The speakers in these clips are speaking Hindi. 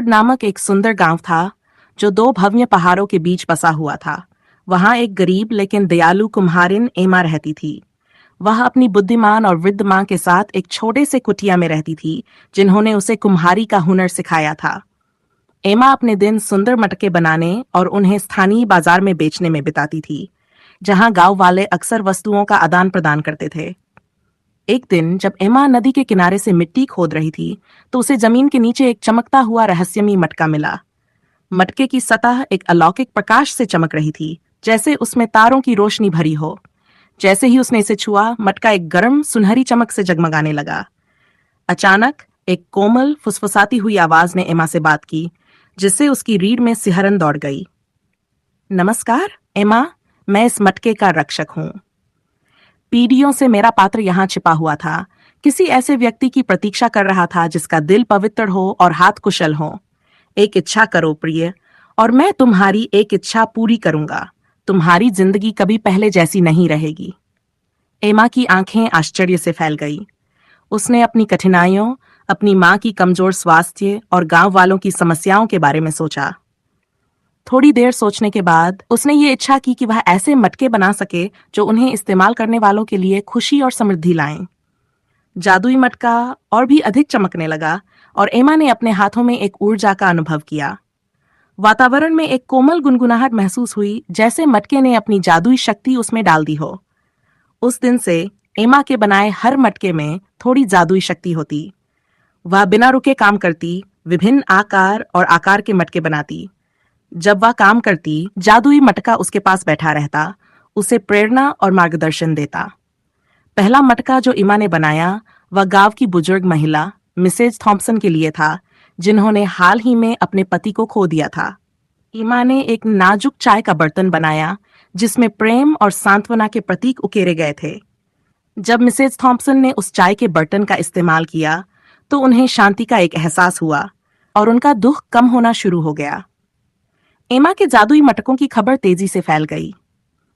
वुड नामक एक सुंदर गांव था जो दो भव्य पहाड़ों के बीच बसा हुआ था। वहां एक गरीब लेकिन दयालु कुम्हारिन एमा रहती थी। वह अपनी बुद्धिमान और वृद्ध मां के साथ एक छोटे से कुटिया में रहती थी, जिन्होंने उसे कुम्हारी का हुनर सिखाया था। एमा अपने दिन सुंदर मटके बनाने और उन्हें स्थानीय बाजार में बेचने में बिताती थी, जहां गांव वाले अक्सर वस्तुओं का आदान प्रदान करते थे। एक दिन जब एमा नदी के किनारे से मिट्टी खोद रही थी, तो उसे जमीन के नीचे एक चमकता हुआ रहस्यमयी मटका मिला। मटके की सतह एक अलौकिक प्रकाश से चमक रही थी, जैसे उसमें तारों की रोशनी भरी हो। जैसे ही उसने इसे छुआ, मटका एक गर्म सुनहरी चमक से जगमगाने लगा। अचानक एक कोमल फुसफुसाती हुई आवाज ने एमा से बात की, जिससे उसकी रीढ़ में सिहरन दौड़ गई। नमस्कार एमा, मैं इस मटके का रक्षक हूं। पीढ़ियों से मेरा पात्र यहाँ छिपा हुआ था, किसी ऐसे व्यक्ति की प्रतीक्षा कर रहा था जिसका दिल पवित्र हो और हाथ कुशल हो। एक इच्छा करो प्रिय, और मैं तुम्हारी एक इच्छा पूरी करूंगा। तुम्हारी जिंदगी कभी पहले जैसी नहीं रहेगी। एमा की आंखें आश्चर्य से फैल गई। उसने अपनी कठिनाइयों, अपनी मां की कमजोर स्वास्थ्य और गांव वालों की समस्याओं के बारे में सोचा। थोड़ी देर सोचने के बाद उसने ये इच्छा की कि वह ऐसे मटके बना सके जो उन्हें इस्तेमाल करने वालों के लिए खुशी और समृद्धि लाएं। जादुई मटका और भी अधिक चमकने लगा और एमा ने अपने हाथों में एक ऊर्जा का अनुभव किया। वातावरण में एक कोमल गुनगुनाहट महसूस हुई, जैसे मटके ने अपनी जादुई शक्ति उसमें डाल दी हो। उस दिन से एमा के बनाए हर मटके में थोड़ी जादुई शक्ति होती। वह बिना रुके काम करती, विभिन्न आकार और आकार के मटके बनाती। जब वह काम करती, जादुई मटका उसके पास बैठा रहता, उसे प्रेरणा और मार्गदर्शन देता। पहला मटका जो एमा ने बनाया, वह गांव की बुजुर्ग महिला मिसेज थॉम्पसन के लिए था, जिन्होंने हाल ही में अपने पति को खो दिया था। एमा ने एक नाजुक चाय का बर्तन बनाया, जिसमें प्रेम और सांत्वना के प्रतीक उकेरे गए थे। जब मिसेज थॉम्पसन ने उस चाय के बर्तन का इस्तेमाल किया, तो उन्हें शांति का एक एहसास हुआ और उनका दुख कम होना शुरू हो गया। एमा के जादुई मटकों की खबर तेजी से फैल गई।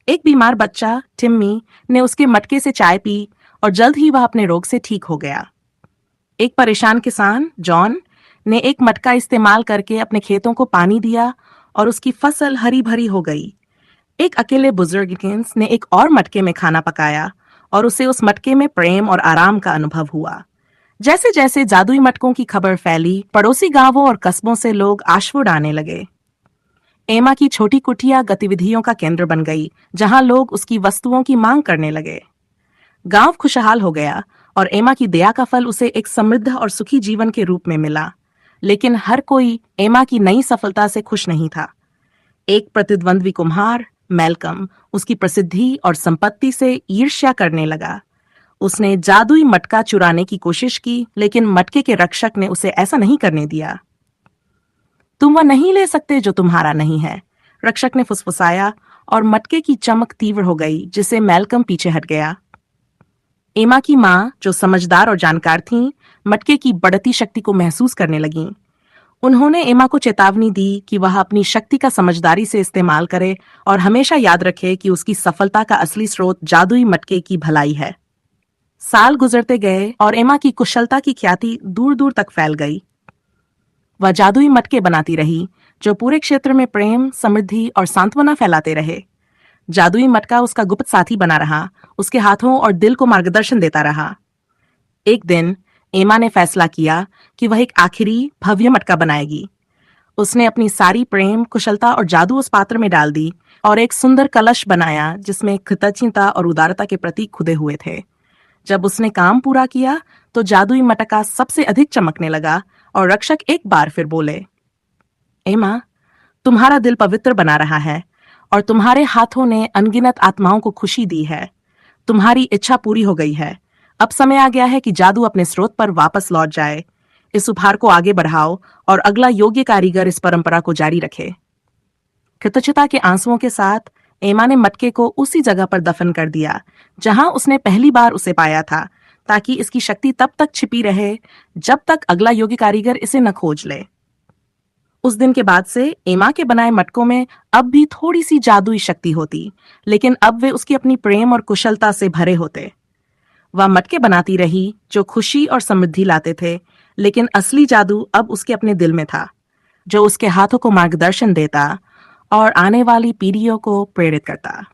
एक बीमार बच्चा टिम्मी ने उसके मटके से चाय पी और जल्द ही वह अपने रोग से ठीक हो गया। एक परेशान किसान जॉन ने एक मटका इस्तेमाल करके अपने खेतों को पानी दिया और उसकी फसल हरी भरी हो गई। एक अकेले बुजुर्ग किन्स ने एक और मटके में खाना पकाया और उसे उस मटके में प्रेम और आराम का अनुभव हुआ। जैसे जैसे जादुई मटकों की खबर फैली, पड़ोसी गांवों और कस्बों से लोग आश्वुड आने लगे। एमा की छोटी कुटिया गतिविधियों का केंद्र बन गई, जहां लोग उसकी वस्तुओं की मांग करने लगे। गांव खुशहाल हो गया और एमा की दया का फल उसे एक समृद्ध और सुखी जीवन के रूप में मिला। लेकिन हर कोई एमा की नई सफलता से खुश नहीं था। एक प्रतिद्वंद्वी कुम्हार मैल्कम उसकी प्रसिद्धि और संपत्ति से ईर्ष्या करने लगा। उसने जादुई मटका चुराने की कोशिश की, लेकिन मटके के रक्षक ने उसे ऐसा नहीं करने दिया। तुम वह नहीं ले सकते जो तुम्हारा नहीं है, रक्षक ने फुसफुसाया, और मटके की चमक तीव्र हो गई, जिससे मैल्कम पीछे हट गया। एमा की मां, जो समझदार और जानकार थीं, मटके की बढ़ती शक्ति को महसूस करने लगीं। उन्होंने एमा को चेतावनी दी कि वह अपनी शक्ति का समझदारी से इस्तेमाल करे और हमेशा याद रखे कि उसकी सफलता का असली स्रोत जादुई मटके की भलाई है। साल गुजरते गए और एमा की कुशलता की ख्याति दूर दूर तक फैल गई। वह जादुई मटके बनाती रही, जो पूरे क्षेत्र में प्रेम, समृद्धि और सांत्वना फैलाते रहे। जादुई मटका उसका गुप्त साथी बना रहा, उसके हाथों और दिल को मार्गदर्शन देता रहा। एक दिन एमा ने फैसला किया कि वह एक आखिरी भव्य मटका बनाएगी। उसने अपनी सारी प्रेम, कुशलता और जादू उस पात्र में डाल दी और एक सुंदर कलश बनाया, जिसमें कृतज्ञता और उदारता के प्रतीक खुदे हुए थे। जब उसने काम पूरा किया, तो जादुई मटका सबसे अधिक चमकने लगा और रक्षक एक बार फिर बोले, एमा, तुम्हारा दिल पवित्र बना रहा है और तुम्हारे हाथों ने अनगिनत आत्माओं को खुशी दी है। तुम्हारी इच्छा पूरी हो गई है। अब समय आ गया है कि जादू अपने स्रोत पर वापस लौट जाए। इस उपहार को आगे बढ़ाओ और अगला योग्य कारीगर इस परंपरा को जारी रखे। कृतज्ञता के आंसुओं के साथ एमा ने मटके को उसी जगह पर दफन कर दिया, जहां उसने पहली बार उसे पाया था, ताकि इसकी शक्ति तब तक छिपी रहे जब तक अगला योग्य कारीगर इसे न खोज ले। उस दिन के बाद से एमा के बनाए मटकों में अब भी थोड़ी सी जादुई शक्ति होती, लेकिन अब वे उसकी अपनी प्रेम और कुशलता से भरे होते। वह मटके बनाती रही जो खुशी और समृद्धि लाते थे, लेकिन असली जादू अब उसके अपने दिल में था। जो उसके हाथों को मार्गदर्शन देता और आने वाली पीढ़ियों को प्रेरित करता।